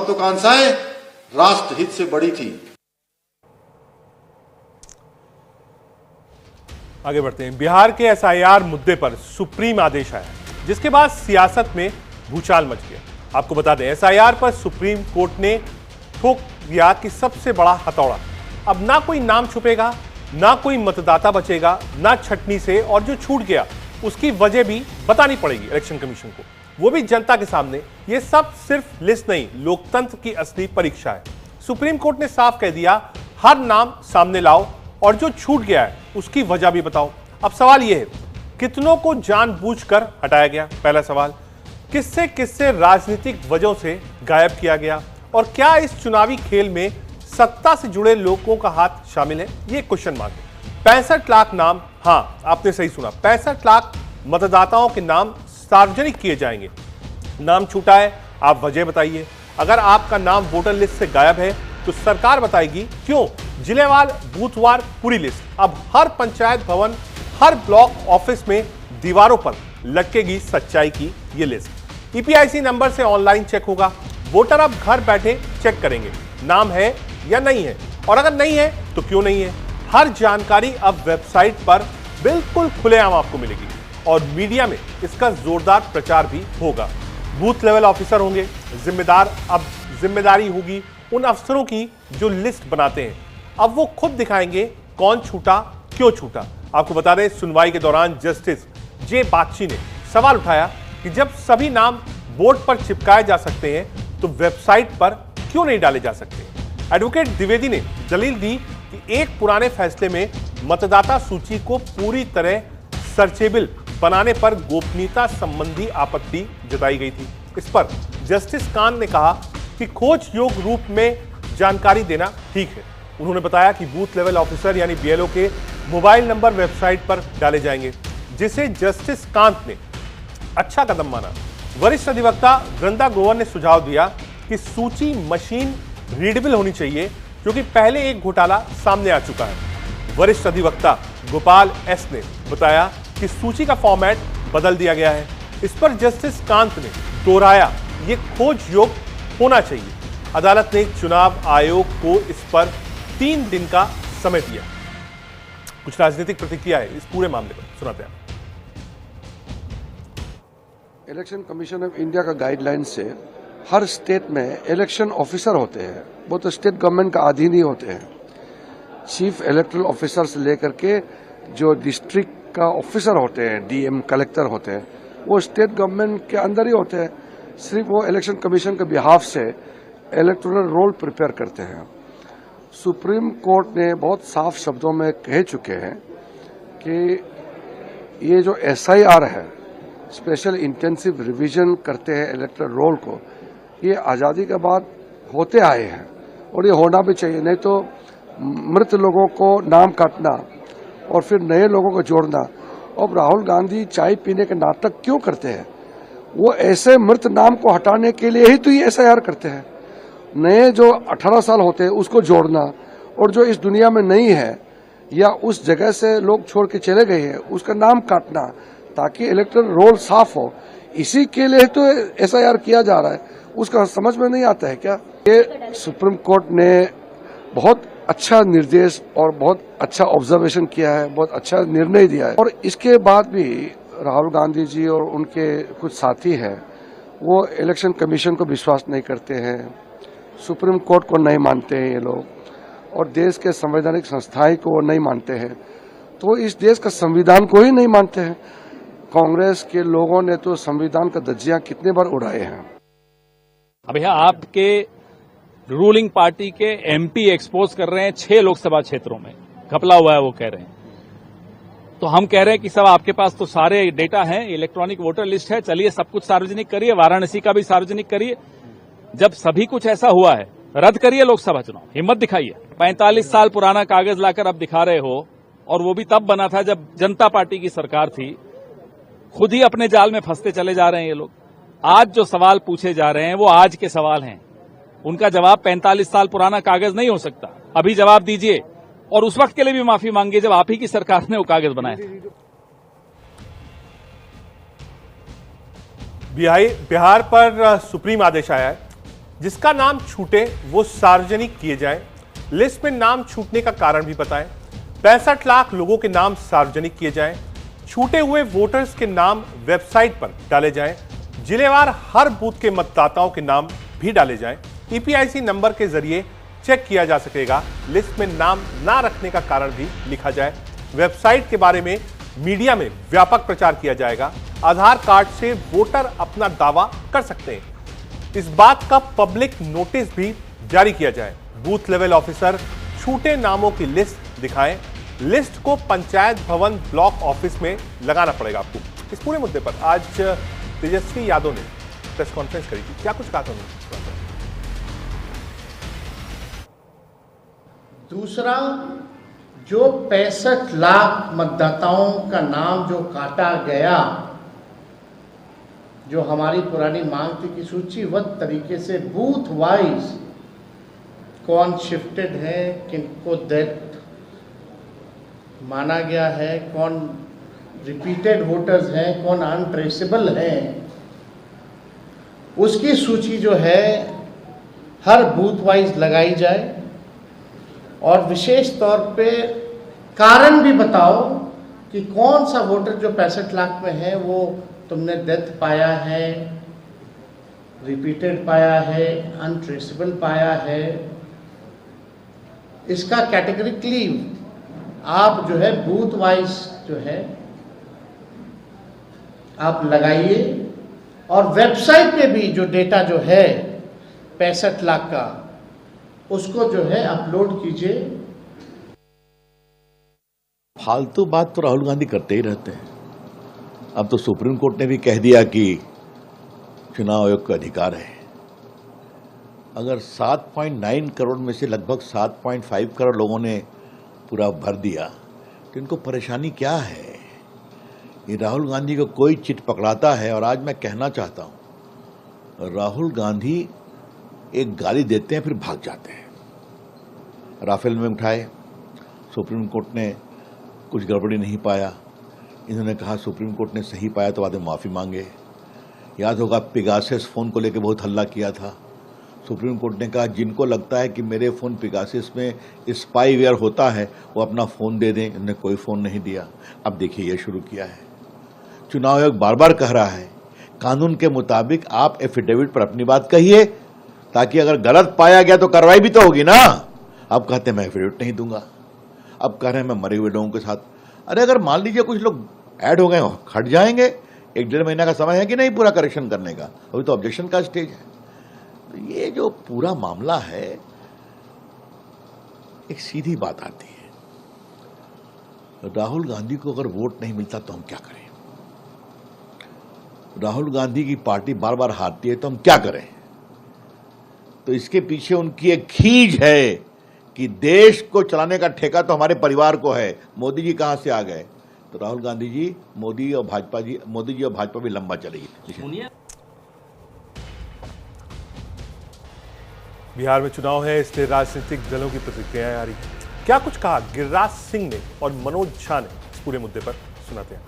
महत्वाकांक्षाएं राष्ट्र हित से बड़ी थी। आगे बढ़ते हैं। बिहार के एसआईआर मुद्दे पर सुप्रीम आदेश आया, जिसके बाद सियासत में भूचाल मच गया। आपको बता दें, एसआईआर पर सुप्रीम कोर्ट ने ठोक दिया कि सबसे बड़ा हथौड़ा। अब ना कोई नाम छुपेगा, ना कोई मतदाता बचेगा, ना छटनी से, और जो छूट गया उसकी वजह भी बतानी पड़ेगी इलेक्शन कमीशन को, वो भी जनता के सामने। ये सब सिर्फ लिस्ट नहीं, लोकतंत्र की असली परीक्षा है। सुप्रीम कोर्ट ने साफ कह दिया, हर नाम सामने लाओ और जो छूट गया है उसकी वजह भी बताओ। अब सवाल यह है, कितनों को जानबूझकर हटाया गया? पहला सवाल, किससे किससे राजनीतिक वजहों से गायब किया गया, और क्या इस चुनावी खेल में सत्ता से जुड़े लोगों का हाथ शामिल है? ये क्वेश्चन मार्क है। 65 लाख नाम, हां आपने सही सुना, 65 लाख मतदाताओं के नाम सार्वजनिक किए जाएंगे। नाम छूटा है, आप वजह बताइए। अगर आपका नाम वोटर लिस्ट से गायब है तो सरकार बताएगी क्यों। जिलेवार बूथवार पूरी लिस्ट। अब हर पंचायत भवन, हर ब्लॉक ऑफिस में दीवारों पर लटकेगी सच्चाई की ये लिस्ट। ईपीआईसी नंबर से ऑनलाइन चेक होगा। वोटर अब घर बैठे चेक करेंगे नाम है या नहीं है, और अगर नहीं है तो क्यों नहीं है। हर जानकारी अब वेबसाइट पर बिल्कुल खुलेआम आपको मिलेगी, और मीडिया में इसका जोरदार प्रचार भी होगा। बूथ लेवल ऑफिसर होंगे जिम्मेदार। अब जिम्मेदारी होगी उन अफसरों की जो लिस्ट बनाते हैं। अब वो खुद दिखाएंगे कौन छूटा, क्यों छूटा। आपको बता दें, सुनवाई के दौरान जस्टिस जे बागची ने सवाल उठाया कि जब सभी नाम बोर्ड पर चिपकाए जा सकते हैं तो वेबसाइट पर क्यों नहीं डाले जा सकते। एडवोकेट द्विवेदी ने दलील दी कि एक पुराने फैसले में मतदाता सूची को पूरी तरह सर्चेबल बनाने पर गोपनीयता संबंधी आपत्ति जताई गई थी। इस पर जस्टिस कान ने कहा कि खोज योग्य रूप में जानकारी देना ठीक है। उन्होंने बताया कि बूथ लेवल ऑफिसर यानी बीएलओ के मोबाइल नंबर वेबसाइट पर डाले जाएंगे, जिसे जस्टिस कांत ने अच्छा कदम माना। वरिष्ठ अधिवक्ता वृंदा ग्रोवर ने सुझाव दिया कि सूची मशीन रीडेबल होनी चाहिए, क्योंकि पहले एक घोटाला सामने आ चुका है। वरिष्ठ अधिवक्ता गोपाल एस ने बताया कि सूची का फॉर्मेट बदल दिया गया है। इस पर जस्टिस कांत ने दोहराया, ये खोज योग्य होना चाहिए। अदालत ने चुनाव आयोग को इस पर 3 दिन का समय दिया। कुछ राजनीतिक प्रतिक्रिया है इस पूरे मामले पर, सुनाते हैं। इलेक्शन कमीशन ऑफ इंडिया का गाइडलाइन से हर स्टेट में इलेक्शन ऑफिसर होते हैं, वो तो स्टेट गवर्नमेंट का अधीन ही होते हैं। चीफ इलेक्टोरल ऑफिसर से लेकर के जो डिस्ट्रिक्ट का ऑफिसर होते हैं, डीएम कलेक्टर होते हैं, वो स्टेट गवर्नमेंट के अंदर ही होते हैं। सिर्फ वो इलेक्शन कमीशन के बिहाफ से इलेक्टोरल रोल प्रिपेयर करते हैं। सुप्रीम कोर्ट ने बहुत साफ शब्दों में कह चुके हैं कि ये जो एसआईआर है, स्पेशल इंटेंसिव रिवीजन करते हैं इलेक्टोरल रोल को, ये आज़ादी के बाद होते आए हैं और ये होना भी चाहिए। नहीं तो मृत लोगों को नाम काटना और फिर नए लोगों को जोड़ना। अब राहुल गांधी चाय पीने के नाटक क्यों करते हैं? वो ऐसे मृत नाम को हटाने के लिए ही तो ये एसआईआर करते हैं। नए जो 18 साल होते हैं उसको जोड़ना, और जो इस दुनिया में नहीं है या उस जगह से लोग छोड़ के चले गए हैं उसका नाम काटना, ताकि इलेक्टोरल रोल साफ हो। इसी के लिए तो एसआईआर किया जा रहा है। उसका समझ में नहीं आता है क्या? ये सुप्रीम कोर्ट ने बहुत अच्छा निर्देश और बहुत अच्छा ऑब्जर्वेशन किया है, बहुत अच्छा निर्णय दिया है। और इसके बाद भी राहुल गांधी जी और उनके कुछ साथी हैं, वो इलेक्शन कमीशन को विश्वास नहीं करते हैं, सुप्रीम कोर्ट को नहीं मानते हैं ये लोग, और देश के संवैधानिक संस्थाएं को वो नहीं मानते हैं, तो इस देश का संविधान को ही नहीं मानते हैं। कांग्रेस के लोगों ने तो संविधान का धज्जियां कितने बार उड़ाए हैं। अब यहाँ आपके रूलिंग पार्टी के एमपी एक्सपोज कर रहे हैं 6 लोकसभा क्षेत्रों में घपला हुआ है, वो कह रहे हैं। तो हम कह रहे हैं कि सब आपके पास तो सारे डेटा हैं, इलेक्ट्रॉनिक वोटर लिस्ट है, चलिए सब कुछ सार्वजनिक करिए, वाराणसी का भी सार्वजनिक करिए। जब सभी कुछ ऐसा हुआ है, रद्द करिए लोकसभा चुनाव, हिम्मत दिखाइए। 45 साल पुराना कागज लाकर अब दिखा रहे हो, और वो भी तब बना था जब जनता पार्टी की सरकार थी। खुद ही अपने जाल में फंसते चले जा रहे हैं ये लोग। आज जो सवाल पूछे जा रहे हैं वो आज के सवाल हैं, उनका जवाब 45 साल पुराना कागज नहीं हो सकता। अभी जवाब दीजिए, और उस वक्त के लिए भी माफी मांगिए जब आप ही की सरकार ने वो कागज बनाया था। बिहार पर सुप्रीम आदेश आया है। जिसका नाम छूटे वो सार्वजनिक किए जाएं। लिस्ट में नाम छूटने का कारण भी बताएं। 65 लाख लोगों के नाम सार्वजनिक किए जाएं। छूटे हुए वोटर्स के नाम वेबसाइट पर डाले जाएं। जिलेवार हर बूथ के मतदाताओं के नाम भी डाले जाएं। ईपीआईसी नंबर के जरिए चेक किया जा सकेगा। लिस्ट में नाम ना रखने का कारण भी लिखा जाए। वेबसाइट के बारे में मीडिया में व्यापक प्रचार किया जाएगा। आधार कार्ड से वोटर अपना दावा कर सकते हैं। इस बात का पब्लिक नोटिस भी जारी किया जाए। बूथ लेवल ऑफिसर छूटे नामों की लिस्ट दिखाएं। लिस्ट को पंचायत भवन ब्लॉक ऑफिस में लगाना पड़ेगा आपको। इस पूरे मुद्दे पर आज तेजस्वी यादव ने प्रेस कॉन्फ्रेंस करी थी। क्या कुछ कहा था उन्होंने? दूसरा, जो 65 लाख मतदाताओं का नाम जो काटा गया, जो हमारी पुरानी मांग थी कि सूचीबद्ध तरीके से बूथ वाइज कौन शिफ्टेड है, किनको डेथ माना गया है, कौन रिपीटेड वोटर्स हैं, कौन अनट्रेसेबल हैं, उसकी सूची जो है हर बूथ वाइज लगाई जाए। और विशेष तौर पे कारण भी बताओ कि कौन सा वोटर जो 65 लाख में है वो तुमने डेथ पाया है, रिपीटेड पाया है, अनट्रेसेबल पाया है। इसका कैटेगरिकली आप जो है बूथ वाइज जो है आप लगाइए। और वेबसाइट पे भी जो डेटा जो है 65 लाख का, उसको जो है अपलोड कीजिए। फालतू बात तो राहुल गांधी करते ही रहते हैं। अब तो सुप्रीम कोर्ट ने भी कह दिया कि चुनाव आयोग का अधिकार है। अगर 7.9 करोड़ में से लगभग 7.5 करोड़ लोगों ने पूरा भर दिया तो इनको परेशानी क्या है? ये राहुल गांधी को कोई चिट पकड़ाता है। और आज मैं कहना चाहता हूं, राहुल गांधी एक गाली देते हैं फिर भाग जाते हैं। राफेल में उठाए, सुप्रीम कोर्ट ने कुछ गड़बड़ी नहीं पाया। इन्होंने कहा सुप्रीम कोर्ट ने सही पाया तो बाद में माफ़ी मांगे। याद होगा पिगासिस फ़ोन को लेकर बहुत हल्ला किया था। सुप्रीम कोर्ट ने कहा जिनको लगता है कि मेरे फ़ोन पिगासिस में स्पाईवेयर होता है वो अपना फ़ोन दे दें। इन्होंने कोई फ़ोन नहीं दिया। अब देखिए ये शुरू किया है। चुनाव आयोग बार बार कह रहा है कानून के मुताबिक आप एफिडेविट पर अपनी बात कहिए, ताकि अगर गलत पाया गया तो कार्रवाई भी तो होगी ना। अब कहते हैं मैं एफिडेविट नहीं दूंगा। अब कह रहे हैं मैं मरे हुए लोगों के साथ। अरे अगर मान लीजिए कुछ लोग ऐड हो गए हो, हट जाएंगे। 1-1.5 महीना का समय है कि नहीं पूरा करेक्शन करने का? अभी तो ऑब्जेक्शन का स्टेज है। तो ये जो पूरा मामला है, एक सीधी बात आती है, राहुल गांधी को अगर वोट नहीं मिलता तो हम क्या करें? राहुल गांधी की पार्टी बार बार हारती है तो हम क्या करें? तो इसके पीछे उनकी एक खींच है कि देश को चलाने का ठेका तो हमारे परिवार को है। मोदी जी कहां से आ गए? तो राहुल गांधी जी, मोदी जी और भाजपा भी लंबा चलेगी। बिहार में चुनाव है, इसलिए राजनीतिक दलों की प्रतिक्रियाएं आ रही। क्या कुछ कहा गिरिराज सिंह ने और मनोज झा ने इस पूरे मुद्दे पर, सुनाते हैं।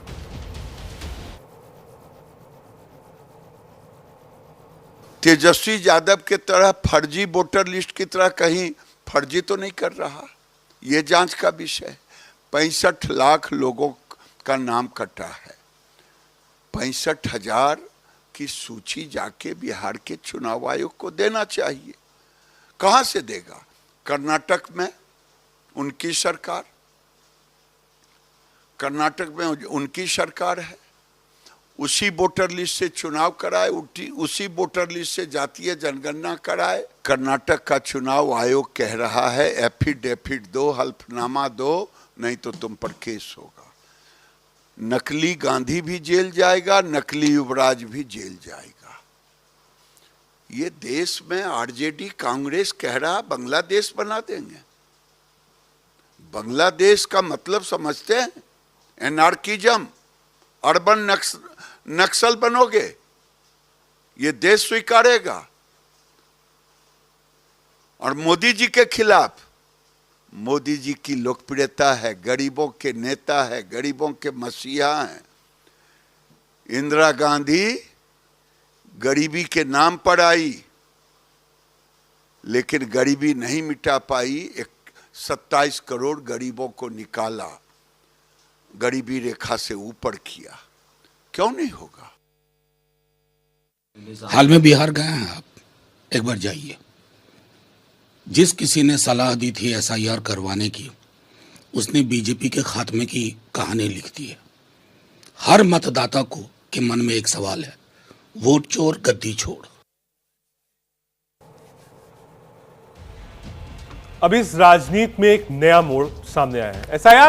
तेजस्वी यादव के तरह फर्जी वोटर लिस्ट की तरह कहीं फर्जी तो नहीं कर रहा। ये जांच का विषय। 65 लाख लोगों का नाम कटा है। 65,000 की सूची जाके बिहार के चुनाव आयोग को देना चाहिए। कहां से देगा? कर्नाटक में उनकी सरकार, कर्नाटक में उनकी सरकार है। उसी वोटर लिस्ट से चुनाव कराए, उसी वोटर लिस्ट से जातीय जनगणना कराए। कर्नाटक का चुनाव आयोग कह रहा है एफिडेविट दो, हल्फनामा दो, नहीं तो तुम पर केस होगा। नकली गांधी भी जेल जाएगा, नकली युवराज भी जेल जाएगा। ये देश में आरजेडी कांग्रेस कह रहा बांग्लादेश बना देंगे। बांग्लादेश का मतलब समझते हैं? एनार्किज्म, अर्बन नक्सल बनोगे, ये देश स्वीकारेगा। और मोदी जी के खिलाफ, मोदी जी की लोकप्रियता है, गरीबों के नेता है, गरीबों के मसीहा हैं। इंदिरा गांधी गरीबी के नाम पर आई, लेकिन गरीबी नहीं मिटा पाई। 27 करोड़ गरीबों को निकाला, गरीबी रेखा से ऊपर किया, क्यों नहीं होगा? हाल में बिहार गए हैं आप, एक बार जाइए। जिस किसी ने सलाह दी थी एसआईआर करवाने की, उसने बीजेपी के खात्मे की कहानी लिख दी है। हर मतदाता को के मन में एक सवाल है, वोट चोर गद्दी छोड़। अब इस राजनीति में एक नया मोड़ सामने आया है। एसआईआर